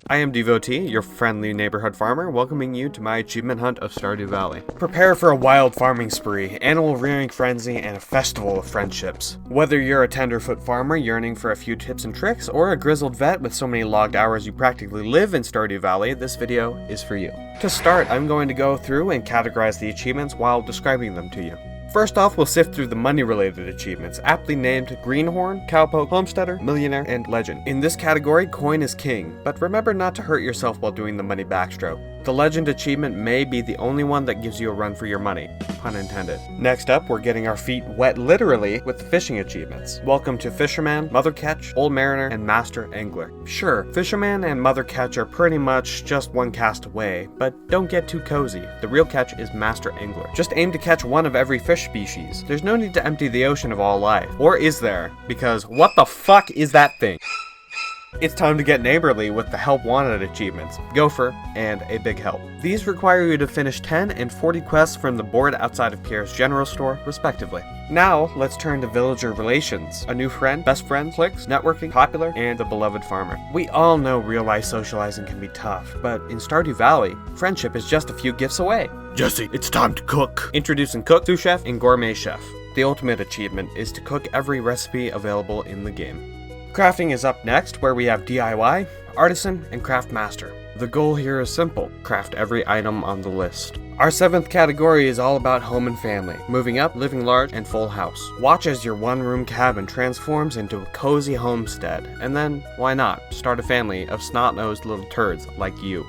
I am Devotee, your friendly neighborhood farmer, welcoming you to my achievement hunt of Stardew Valley. Prepare for a wild farming spree, animal rearing frenzy, and a festival of friendships. Whether you're a tenderfoot farmer yearning for a few tips and tricks, or a grizzled vet with so many logged hours you practically live in Stardew Valley, this video is for you. To start, I'm going to go through and categorize the achievements while describing them to you. First off, we'll sift through the money-related achievements, aptly named Greenhorn, Cowpoke, Homesteader, Millionaire, and Legend. In this category, coin is king, but remember not to hurt yourself while doing the money backstroke. The Legend achievement may be the only one that gives you a run for your money, pun intended. Next up, we're getting our feet wet literally with the fishing achievements. Welcome to Fisherman, Mother Catch, Old Mariner, and Master Angler. Sure, Fisherman and Mother Catch are pretty much just one cast away, but don't get too cozy. The real catch is Master Angler. Just aim to catch one of every fish species. There's no need to empty the ocean of all life. Or is there? Because what the fuck is that thing? It's time to get neighborly with the Help Wanted achievements, Gopher, and A Big Help. These require you to finish 10 and 40 quests from the board outside of Pierre's General Store, respectively. Now, let's turn to villager relations. A new friend, best friend, clicks, networking, popular, and the beloved farmer. We all know real-life socializing can be tough, but in Stardew Valley, friendship is just a few gifts away. Jesse, it's time to cook! Introducing Cook, Sous Chef, and Gourmet Chef. The ultimate achievement is to cook every recipe available in the game. Crafting is up next, where we have DIY, Artisan, and Craft Master. The goal here is simple: craft every item on the list. Our 7th category is all about home and family, moving up, living large, and full house. Watch as your one-room cabin transforms into a cozy homestead, and then, why not, start a family of snot-nosed little turds like you.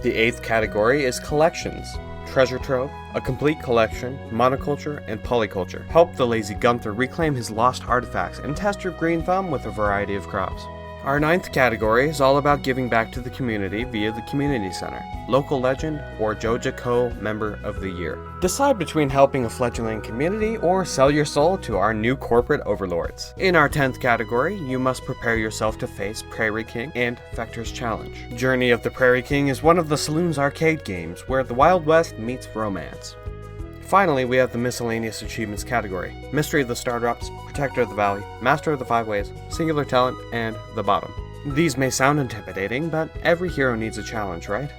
The 8th category is collections. Treasure trove, a complete collection, monoculture, and polyculture. Help the lazy Gunther reclaim his lost artifacts and test your green thumb with a variety of crops. Our 9th category is all about giving back to the community via the community center, local legend, or Joja Member of the Year. Decide between helping a fledgling community or sell your soul to our new corporate overlords. In our 10th category, you must prepare yourself to face Prairie King and Vector's Challenge. Journey of the Prairie King is one of the Saloon's arcade games where the Wild West meets romance. Finally, we have the miscellaneous achievements category: Mystery of the Stardrops, Protector of the Valley, Master of the Five Ways, Singular Talent, and The Bottom. These may sound intimidating, but every hero needs a challenge, right?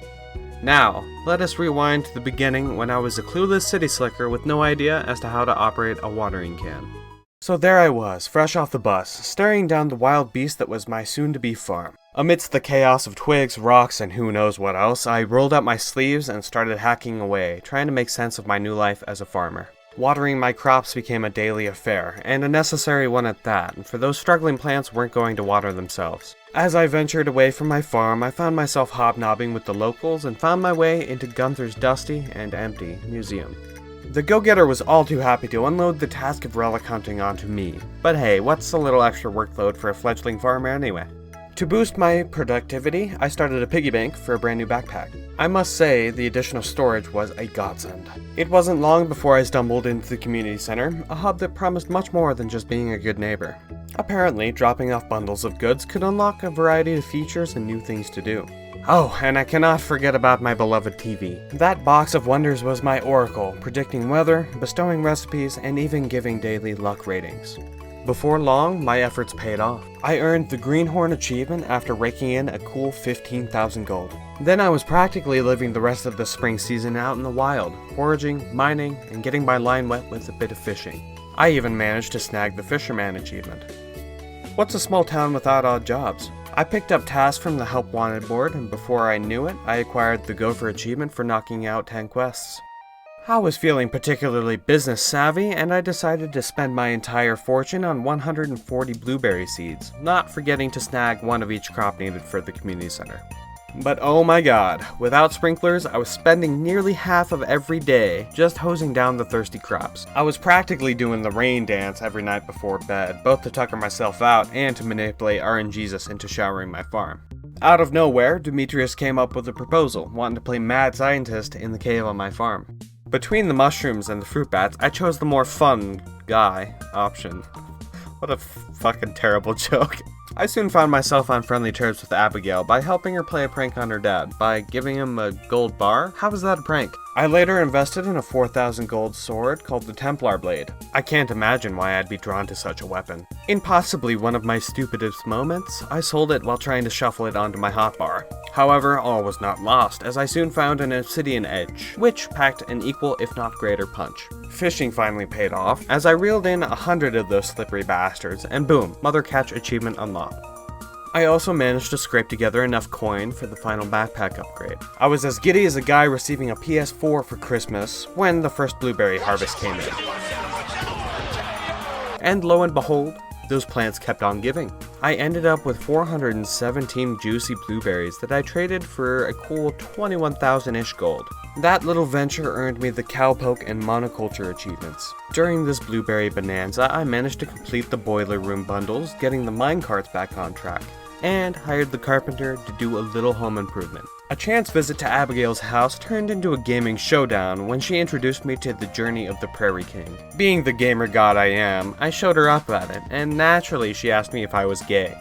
Now, let us rewind to the beginning when I was a clueless city slicker with no idea as to how to operate a watering can. So there I was, fresh off the bus, staring down the wild beast that was my soon-to-be farm. Amidst the chaos of twigs, rocks, and who knows what else, I rolled up my sleeves and started hacking away, trying to make sense of my new life as a farmer. Watering my crops became a daily affair, and a necessary one at that, for those struggling plants weren't going to water themselves. As I ventured away from my farm, I found myself hobnobbing with the locals and found my way into Gunther's dusty and empty museum. The go-getter was all too happy to unload the task of relic hunting onto me, but hey, what's a little extra workload for a fledgling farmer anyway? To boost my productivity, I started a piggy bank for a brand new backpack. I must say, the additional storage was a godsend. It wasn't long before I stumbled into the community center, a hub that promised much more than just being a good neighbor. Apparently, dropping off bundles of goods could unlock a variety of features and new things to do. Oh, and I cannot forget about my beloved TV. That box of wonders was my oracle, predicting weather, bestowing recipes, and even giving daily luck ratings. Before long, my efforts paid off. I earned the Greenhorn achievement after raking in a cool 15,000 gold. Then I was practically living the rest of the spring season out in the wild, foraging, mining, and getting my line wet with a bit of fishing. I even managed to snag the Fisherman achievement. What's a small town without odd jobs? I picked up tasks from the Help Wanted board, and before I knew it, I acquired the Gopher achievement for knocking out 10 quests. I was feeling particularly business savvy, and I decided to spend my entire fortune on 140 blueberry seeds, not forgetting to snag one of each crop needed for the community center. But oh my god, without sprinklers, I was spending nearly half of every day just hosing down the thirsty crops. I was practically doing the rain dance every night before bed, both to tucker myself out and to manipulate RNGesus into showering my farm. Out of nowhere, Demetrius came up with a proposal, wanting to play mad scientist in the cave on my farm. Between the mushrooms and the fruit bats, I chose the more fun guy option. What a fucking terrible joke. I soon found myself on friendly terms with Abigail by helping her play a prank on her dad by giving him a gold bar. How was that a prank? I later invested in a 4,000 gold sword called the Templar Blade. I can't imagine why I'd be drawn to such a weapon. In possibly one of my stupidest moments, I sold it while trying to shuffle it onto my hotbar. However, all was not lost, as I soon found an obsidian edge, which packed an equal if not greater punch. Fishing finally paid off, as I reeled in 100 of those slippery bastards, and boom, Mother Catch achievement unlocked. I also managed to scrape together enough coin for the final backpack upgrade. I was as giddy as a guy receiving a PS4 for Christmas when the first blueberry harvest came in. And lo and behold, those plants kept on giving. I ended up with 417 juicy blueberries that I traded for a cool 21,000-ish gold. That little venture earned me the cowpoke and monoculture achievements. During this blueberry bonanza, I managed to complete the boiler room bundles, getting the minecarts back on track, and hired the carpenter to do a little home improvement. A chance visit to Abigail's house turned into a gaming showdown when she introduced me to the journey of the Prairie King. Being the gamer god I am, I showed her up at it, and naturally she asked me if I was gay.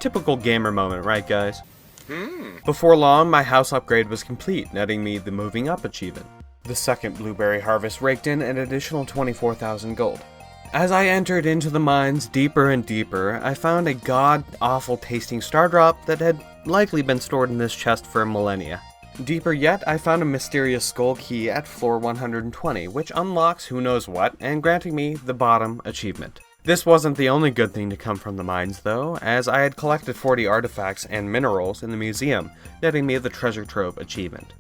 Typical gamer moment, right guys? Before long, my house upgrade was complete, netting me the moving up achievement. The second blueberry harvest raked in an additional 24,000 gold. As I entered into the mines deeper and deeper, I found a god-awful tasting star drop that had likely been stored in this chest for millennia. Deeper yet, I found a mysterious skull key at floor 120, which unlocks who knows what, and granting me the bottom achievement. This wasn't the only good thing to come from the mines though, as I had collected 40 artifacts and minerals in the museum, netting me the treasure trove achievement.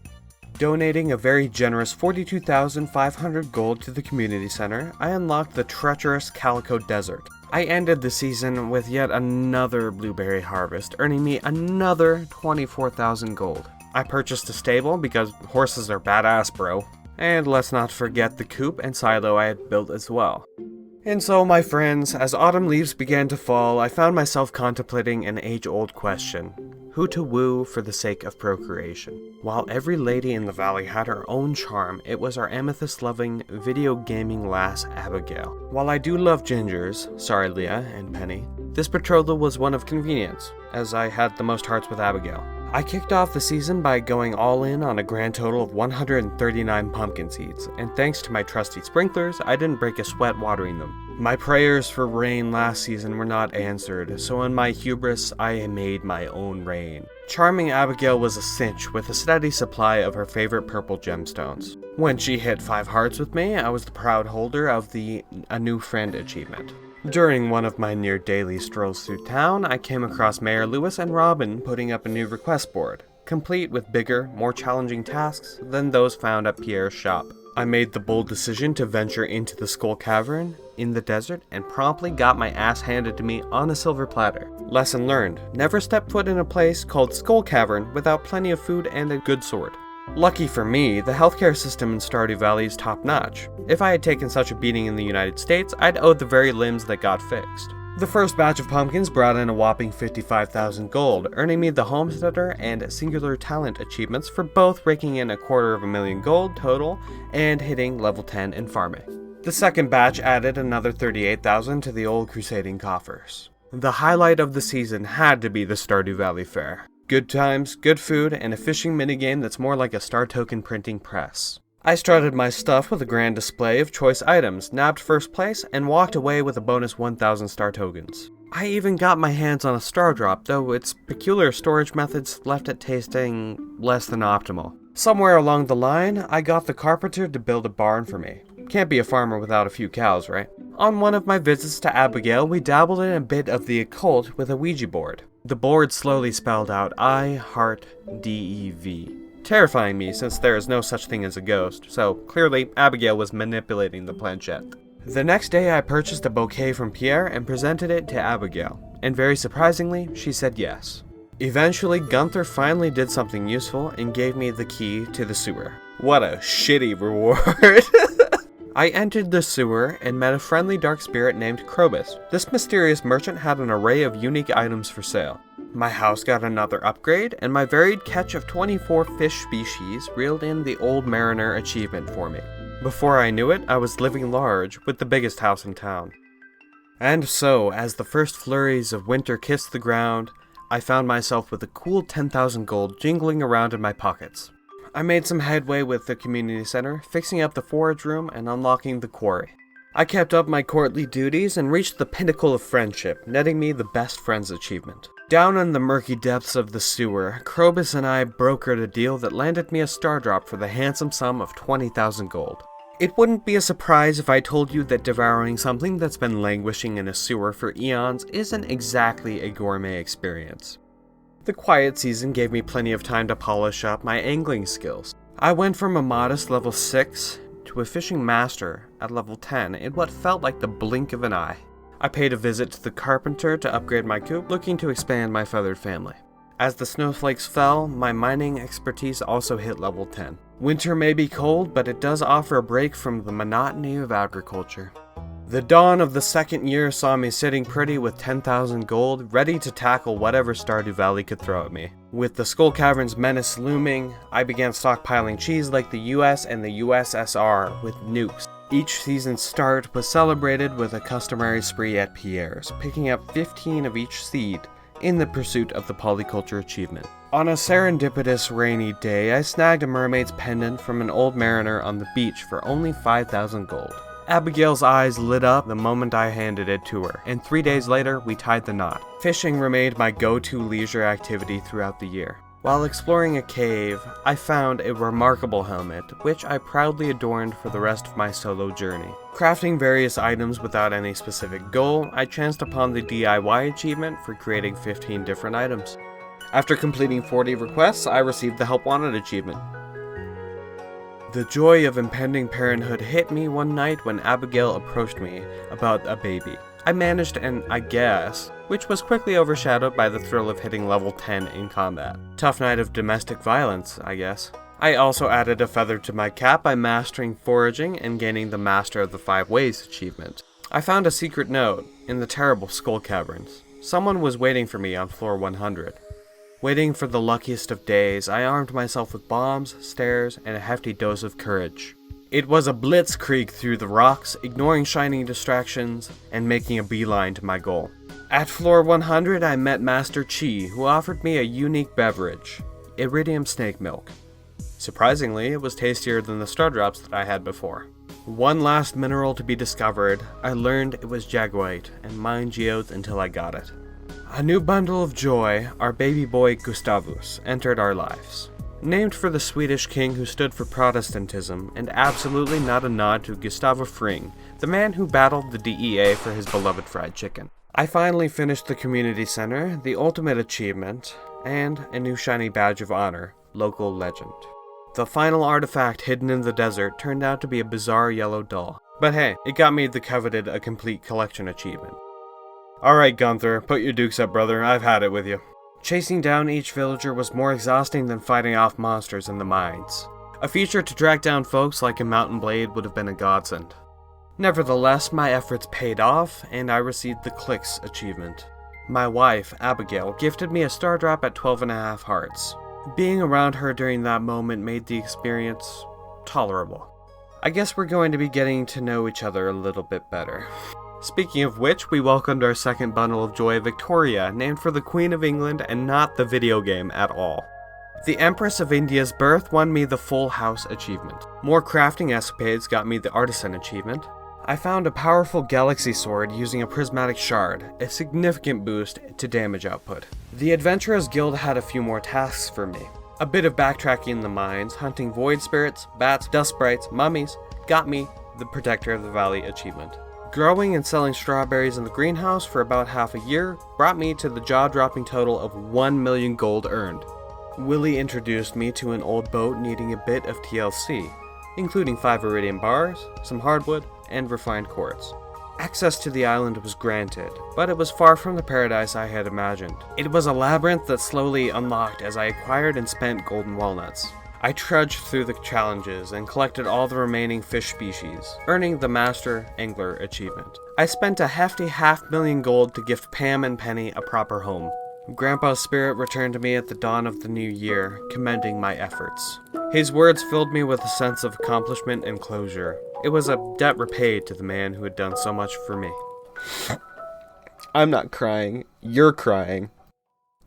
Donating a very generous 42,500 gold to the community center, I unlocked the treacherous Calico Desert. I ended the season with yet another blueberry harvest, earning me another 24,000 gold. I purchased a stable because horses are badass, bro. And let's not forget the coop and silo I had built as well. And so, my friends, as autumn leaves began to fall, I found myself contemplating an age-old question: who to woo for the sake of procreation? While every lady in the valley had her own charm, it was our amethyst-loving, video gaming lass Abigail. While I do love gingers, sorry Leah and Penny, this betrothal was one of convenience, as I had the most hearts with Abigail. I kicked off the season by going all in on a grand total of 139 pumpkin seeds, and thanks to my trusty sprinklers, I didn't break a sweat watering them. My prayers for rain last season were not answered, so in my hubris, I made my own rain. Charming Abigail was a cinch with a steady supply of her favorite purple gemstones. When she hit 5 hearts with me, I was the proud holder of the A New Friend achievement. During one of my near-daily strolls through town, I came across Mayor Lewis and Robin putting up a new request board, complete with bigger, more challenging tasks than those found at Pierre's shop. I made the bold decision to venture into the Skull Cavern in the desert and promptly got my ass handed to me on a silver platter. Lesson learned: never step foot in a place called Skull Cavern without plenty of food and a good sword. Lucky for me, the healthcare system in Stardew Valley is top-notch. If I had taken such a beating in the United States, I'd owe the very limbs that got fixed. The first batch of pumpkins brought in a whopping 55,000 gold, earning me the Homesteader and Singular Talent achievements for both raking in 250,000 gold total and hitting level 10 in farming. The second batch added another 38,000 to the old crusading coffers. The highlight of the season had to be the Stardew Valley Fair. Good times, good food, and a fishing minigame that's more like a star token printing press. I strutted my stuff with a grand display of choice items, nabbed first place, and walked away with a bonus 1,000 star tokens. I even got my hands on a star drop, though its peculiar storage methods left it tasting less than optimal. Somewhere along the line, I got the carpenter to build a barn for me. Can't be a farmer without a few cows, right? On one of my visits to Abigail, we dabbled in a bit of the occult with a Ouija board. The board slowly spelled out I Heart DEV, terrifying me since there is no such thing as a ghost, so clearly Abigail was manipulating the planchette. The next day I purchased a bouquet from Pierre and presented it to Abigail, and very surprisingly, she said yes. Eventually, Gunther finally did something useful and gave me the key to the sewer. What a shitty reward! I entered the sewer and met a friendly dark spirit named Krobus. This mysterious merchant had an array of unique items for sale. My house got another upgrade, and my varied catch of 24 fish species reeled in the Old Mariner achievement for me. Before I knew it, I was living large with the biggest house in town. And so, as the first flurries of winter kissed the ground, I found myself with a cool 10,000 gold jingling around in my pockets. I made some headway with the community center, fixing up the forage room and unlocking the quarry. I kept up my courtly duties and reached the pinnacle of friendship, netting me the Best Friends achievement. Down in the murky depths of the sewer, Krobus and I brokered a deal that landed me a star drop for the handsome sum of 20,000 gold. It wouldn't be a surprise if I told you that devouring something that's been languishing in a sewer for eons isn't exactly a gourmet experience. The quiet season gave me plenty of time to polish up my angling skills. I went from a modest level 6 to a fishing master at level 10 in what felt like the blink of an eye. I paid a visit to the carpenter to upgrade my coop, looking to expand my feathered family. As the snowflakes fell, my mining expertise also hit level 10. Winter may be cold, but it does offer a break from the monotony of agriculture. The dawn of the second year saw me sitting pretty with 10,000 gold, ready to tackle whatever Stardew Valley could throw at me. With the Skull Cavern's menace looming, I began stockpiling cheese like the US and the USSR with nukes. Each season's start was celebrated with a customary spree at Pierre's, picking up 15 of each seed in the pursuit of the polyculture achievement. On a serendipitous rainy day, I snagged a mermaid's pendant from an old mariner on the beach for only 5,000 gold. Abigail's eyes lit up the moment I handed it to her, and 3 days later, we tied the knot. Fishing remained my go-to leisure activity throughout the year. While exploring a cave, I found a remarkable helmet, which I proudly adorned for the rest of my solo journey. Crafting various items without any specific goal, I chanced upon the DIY achievement for creating 15 different items. After completing 40 requests, I received the Help Wanted achievement. The joy of impending parenthood hit me one night when Abigail approached me about a baby. I managed an I guess, which was quickly overshadowed by the thrill of hitting level 10 in combat. Tough night of domestic violence, I guess. I also added a feather to my cap by mastering foraging and gaining the Master of the 5 Ways achievement. I found a secret note in the terrible Skull Caverns. Someone was waiting for me on floor 100. Waiting for the luckiest of days, I armed myself with bombs, stairs, and a hefty dose of courage. It was a blitzkrieg through the rocks, ignoring shining distractions, and making a beeline to my goal. At floor 100, I met Master Chi, who offered me a unique beverage, iridium snake milk. Surprisingly, it was tastier than the star drops that I had before. One last mineral to be discovered, I learned it was jaguite, and mined geodes until I got it. A new bundle of joy, our baby boy Gustavus, entered our lives. Named for the Swedish king who stood for Protestantism, and absolutely not a nod to Gustavo Fring, the man who battled the DEA for his beloved fried chicken. I finally finished the community center, the ultimate achievement, and a new shiny badge of honor, local legend. The final artifact hidden in the desert turned out to be a bizarre yellow doll. But hey, it got me the coveted A Complete Collection achievement. Alright Gunther, put your dukes up brother, I've had it with you. Chasing down each villager was more exhausting than fighting off monsters in the mines. A feature to track down folks like a mountain blade would have been a godsend. Nevertheless, my efforts paid off, and I received the Clicks achievement. My wife, Abigail, gifted me a star drop at 12.5 hearts. Being around her during that moment made the experience tolerable. I guess we're going to be getting to know each other a little bit better. Speaking of which, we welcomed our second bundle of joy, Victoria, named for the Queen of England and not the video game at all. The Empress of India's birth won me the Full House achievement. More crafting escapades got me the Artisan achievement. I found a powerful galaxy sword using a prismatic shard, a significant boost to damage output. The Adventurers Guild had a few more tasks for me. A bit of backtracking in the mines, hunting void spirits, bats, dust sprites, mummies, got me the Protector of the Valley achievement. Growing and selling strawberries in the greenhouse for about half a year brought me to the jaw-dropping total of 1 million gold earned. Willie introduced me to an old boat needing a bit of TLC, including 5 iridium bars, some hardwood, and refined quartz. Access to the island was granted, but it was far from the paradise I had imagined. It was a labyrinth that slowly unlocked as I acquired and spent golden walnuts. I trudged through the challenges and collected all the remaining fish species, earning the Master Angler achievement. I spent a hefty 500,000 gold to gift Pam and Penny a proper home. Grandpa's spirit returned to me at the dawn of the new year, commending my efforts. His words filled me with a sense of accomplishment and closure. It was a debt repaid to the man who had done so much for me. I'm not crying. You're crying.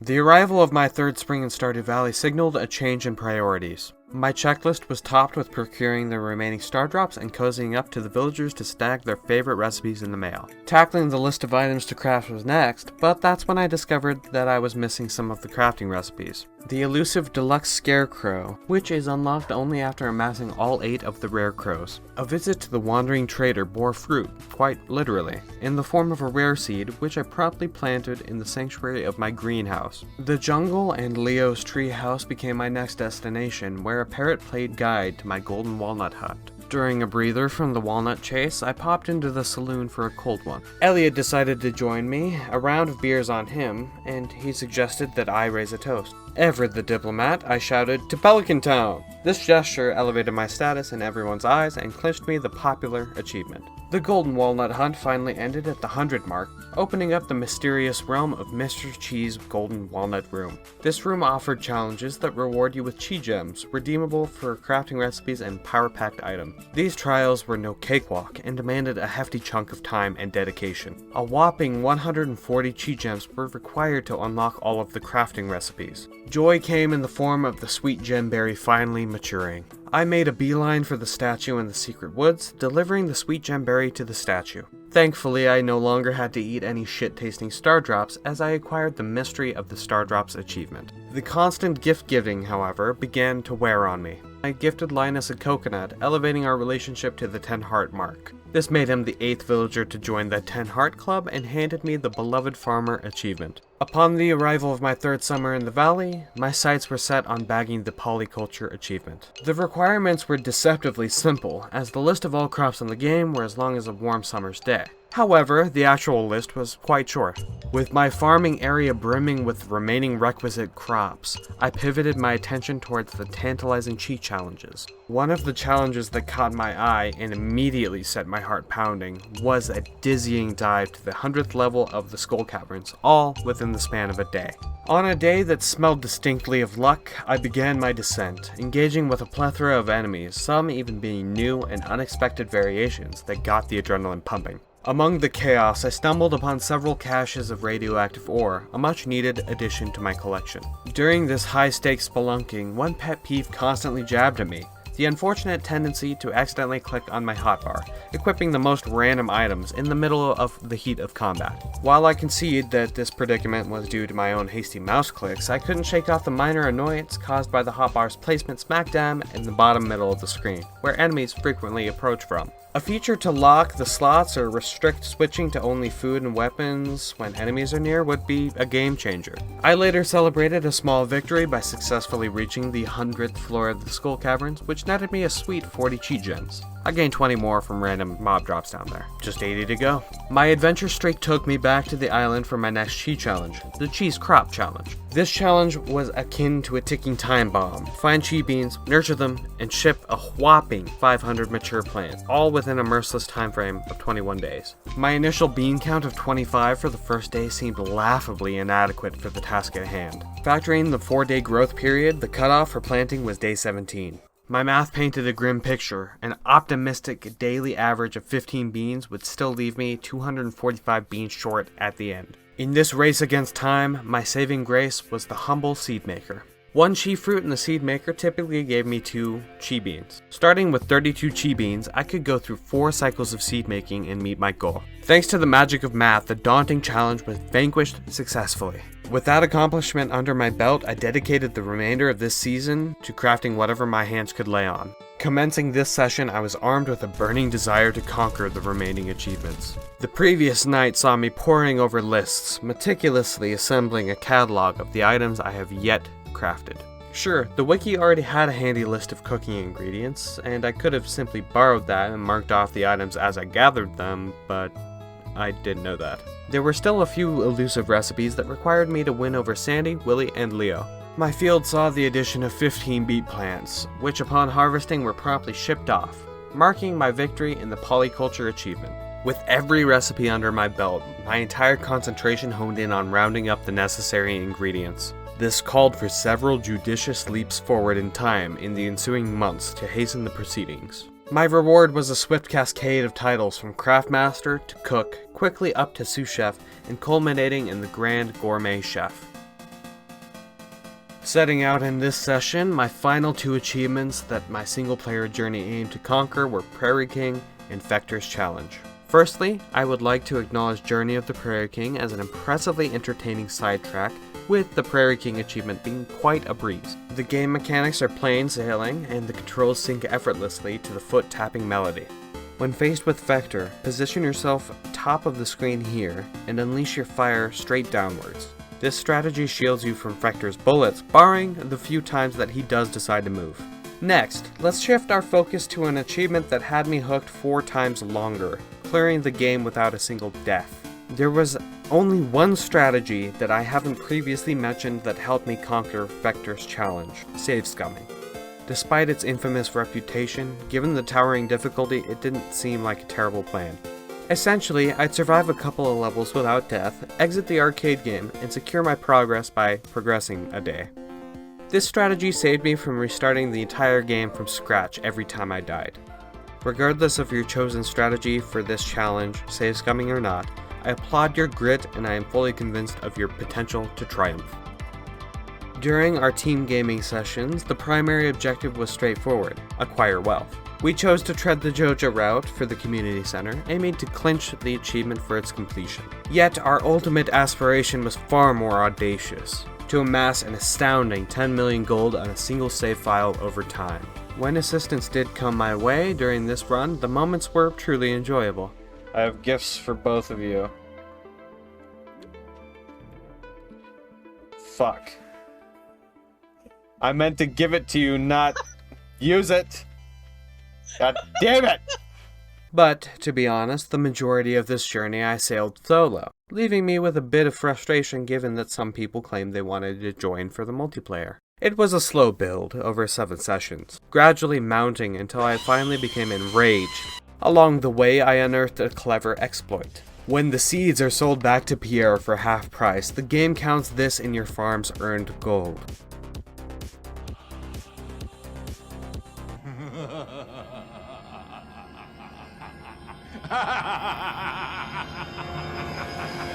The arrival of my third spring in Stardew Valley signaled a change in priorities. My checklist was topped with procuring the remaining star drops and cozying up to the villagers to snag their favorite recipes in the mail. Tackling the list of items to craft was next, but that's when I discovered that I was missing some of the crafting recipes. The elusive deluxe scarecrow, which is unlocked only after amassing all 8 of the rare crows. A visit to the wandering trader bore fruit, quite literally, in the form of a rare seed which I promptly planted in the sanctuary of my greenhouse. The jungle and Leo's tree house became my next destination, where a parrot played guide to my golden walnut hut. During a breather from the walnut chase, I popped into the saloon for a cold one. Elliot decided to join me, a round of beers on him, and he suggested that I raise a toast. Everett the diplomat, I shouted, "To Pelican Town!" This gesture elevated my status in everyone's eyes and clinched me the popular achievement. The golden walnut hunt finally ended at the 100 mark, opening up the mysterious realm of Mr. Chi's golden walnut room. This room offered challenges that reward you with chi gems, redeemable for crafting recipes and power-packed items. These trials were no cakewalk and demanded a hefty chunk of time and dedication. A whopping 140 chi gems were required to unlock all of the crafting recipes. Joy came in the form of the sweet gemberry finally maturing. I made a beeline for the statue in the secret woods, delivering the sweet gemberry to the statue. Thankfully, I no longer had to eat any shit-tasting star drops as I acquired the mystery of the star drops achievement. The constant gift-giving, however, began to wear on me. I gifted Linus a coconut, elevating our relationship to the 10 heart mark. This made him the 8th villager to join the 10 heart club and handed me the beloved farmer achievement. Upon the arrival of my third summer in the valley, my sights were set on bagging the polyculture achievement. The requirements were deceptively simple, as the list of all crops in the game were as long as a warm summer's day. However, the actual list was quite short. With my farming area brimming with remaining requisite crops, I pivoted my attention towards the tantalizing chi challenges. One of the challenges that caught my eye and immediately set my heart pounding was a dizzying dive to the 100th level of the Skull Caverns, all within the span of a day. On a day that smelled distinctly of luck, I began my descent, engaging with a plethora of enemies, some even being new and unexpected variations that got the adrenaline pumping. Among the chaos, I stumbled upon several caches of radioactive ore, a much-needed addition to my collection. During this high-stakes spelunking, one pet peeve constantly jabbed at me: the unfortunate tendency to accidentally click on my hotbar, equipping the most random items in the middle of the heat of combat. While I concede that this predicament was due to my own hasty mouse clicks, I couldn't shake off the minor annoyance caused by the hotbar's placement smack dab in the bottom middle of the screen, where enemies frequently approach from. A feature to lock the slots or restrict switching to only food and weapons when enemies are near would be a game changer. I later celebrated a small victory by successfully reaching the 100th floor of the Skull Caverns, which netted me a sweet 40 chi gems. I gained 20 more from random mob drops down there. Just 80 to go. My adventure streak took me back to the island for my next chi challenge, the Cheese Crop Challenge. This challenge was akin to a ticking time bomb. Find chi beans, nurture them, and ship a whopping 500 mature plants, all within a merciless time frame of 21 days. My initial bean count of 25 for the first day seemed laughably inadequate for the task at hand. Factoring the 4-day growth period, the cutoff for planting was day 17. My math painted a grim picture. An optimistic daily average of 15 beans would still leave me 245 beans short at the end. In this race against time, my saving grace was the humble seed maker. One chi fruit in the seed maker typically gave me 2 chi beans. Starting with 32 chi beans, I could go through 4 cycles of seed making and meet my goal. Thanks to the magic of math, the daunting challenge was vanquished successfully. With that accomplishment under my belt, I dedicated the remainder of this season to crafting whatever my hands could lay on. Commencing this session, I was armed with a burning desire to conquer the remaining achievements. The previous night saw me poring over lists, meticulously assembling a catalog of the items I have yet crafted. Sure, the wiki already had a handy list of cooking ingredients, and I could have simply borrowed that and marked off the items as I gathered them, but I didn't know that. There were still a few elusive recipes that required me to win over Sandy, Willie, and Leo. My field saw the addition of 15 beet plants, which upon harvesting were promptly shipped off, marking my victory in the polyculture achievement. With every recipe under my belt, my entire concentration honed in on rounding up the necessary ingredients. This called for several judicious leaps forward in time in the ensuing months to hasten the proceedings. My reward was a swift cascade of titles from Craftmaster to Cook, quickly up to Sous Chef, and culminating in the Grand Gourmet Chef. Setting out in this session, my final two achievements that my single-player journey aimed to conquer were Prairie King and Fector's Challenge. Firstly, I would like to acknowledge Journey of the Prairie King as an impressively entertaining sidetrack, with the Prairie King achievement being quite a breeze. The game mechanics are plain sailing, and the controls sync effortlessly to the foot-tapping melody. When faced with Fector, position yourself top of the screen here, and unleash your fire straight downwards. This strategy shields you from Fector's bullets, barring the few times that he does decide to move. Next, let's shift our focus to an achievement that had me hooked 4 times longer, clearing the game without a single death. There was only one strategy that I haven't previously mentioned that helped me conquer Fector's Challenge, save scumming. Despite its infamous reputation, given the towering difficulty, it didn't seem like a terrible plan. Essentially, I'd survive a couple of levels without death, exit the arcade game, and secure my progress by progressing a day. This strategy saved me from restarting the entire game from scratch every time I died. Regardless of your chosen strategy for this challenge, save scumming or not, I applaud your grit and I am fully convinced of your potential to triumph. During our team gaming sessions, the primary objective was straightforward: acquire wealth. We chose to tread the Joja route for the community center, aiming to clinch the achievement for its completion. Yet our ultimate aspiration was far more audacious: to amass an astounding 10 million gold on a single save file over time. When assistance did come my way during this run, the moments were truly enjoyable. I have gifts for both of you. Fuck. I meant to give it to you, not use it. God damn it! But, to be honest, the majority of this journey I sailed solo, leaving me with a bit of frustration given that some people claimed they wanted to join for the multiplayer. It was a slow build, over 7 sessions, gradually mounting until I finally became enraged. Along the way, I unearthed a clever exploit. When the seeds are sold back to Pierre for half price, the game counts this in your farm's earned gold.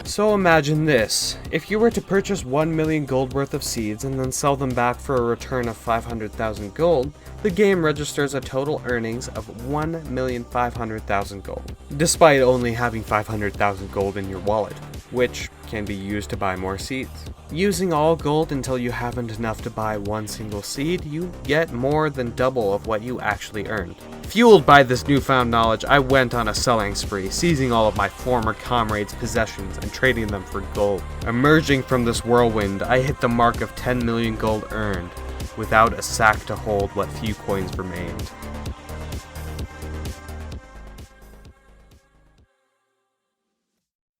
So imagine this: if you were to purchase 1 million gold worth of seeds and then sell them back for a return of 500,000 gold, the game registers a total earnings of 1,500,000 gold, despite only having 500,000 gold in your wallet, which can be used to buy more seeds. Using all gold until you haven't enough to buy one single seed, you get more than double of what you actually earned. Fueled by this newfound knowledge, I went on a selling spree, seizing all of my former comrades' possessions and trading them for gold. Emerging from this whirlwind, I hit the mark of 10 million gold earned, without a sack to hold what few coins remained.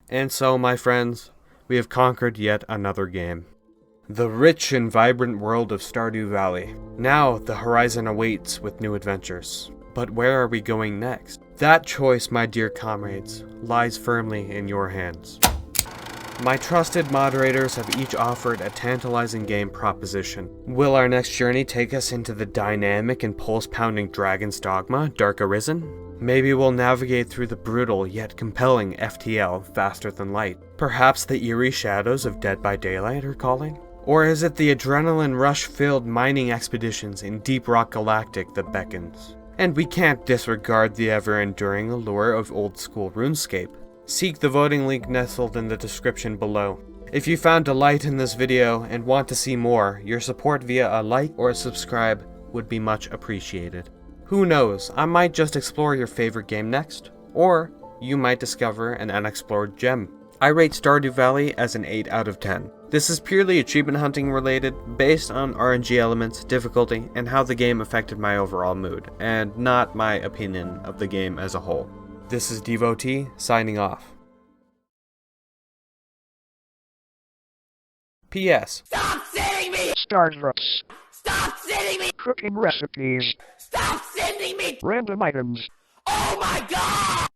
And so, my friends, we have conquered yet another game. The rich and vibrant world of Stardew Valley. Now, the horizon awaits with new adventures. But where are we going next? That choice, my dear comrades, lies firmly in your hands. My trusted moderators have each offered a tantalizing game proposition. Will our next journey take us into the dynamic and pulse-pounding Dragon's Dogma, Dark Arisen? Maybe we'll navigate through the brutal yet compelling FTL, Faster Than Light. Perhaps the eerie shadows of Dead by Daylight are calling? Or is it the adrenaline rush-filled mining expeditions in Deep Rock Galactic that beckons? And we can't disregard the ever-enduring allure of old-school RuneScape. Seek the voting link nestled in the description below. If you found delight in this video and want to see more, your support via a like or a subscribe would be much appreciated. Who knows, I might just explore your favorite game next, or you might discover an unexplored gem. I rate Stardew Valley as an 8 out of 10. This is purely achievement hunting related, based on RNG elements, difficulty, and how the game affected my overall mood, and not my opinion of the game as a whole. This is Devotee, signing off. P.S. Stop sending me Starstrucks. Stop sending me Cooking recipes. Stop sending me Random items. Oh my god!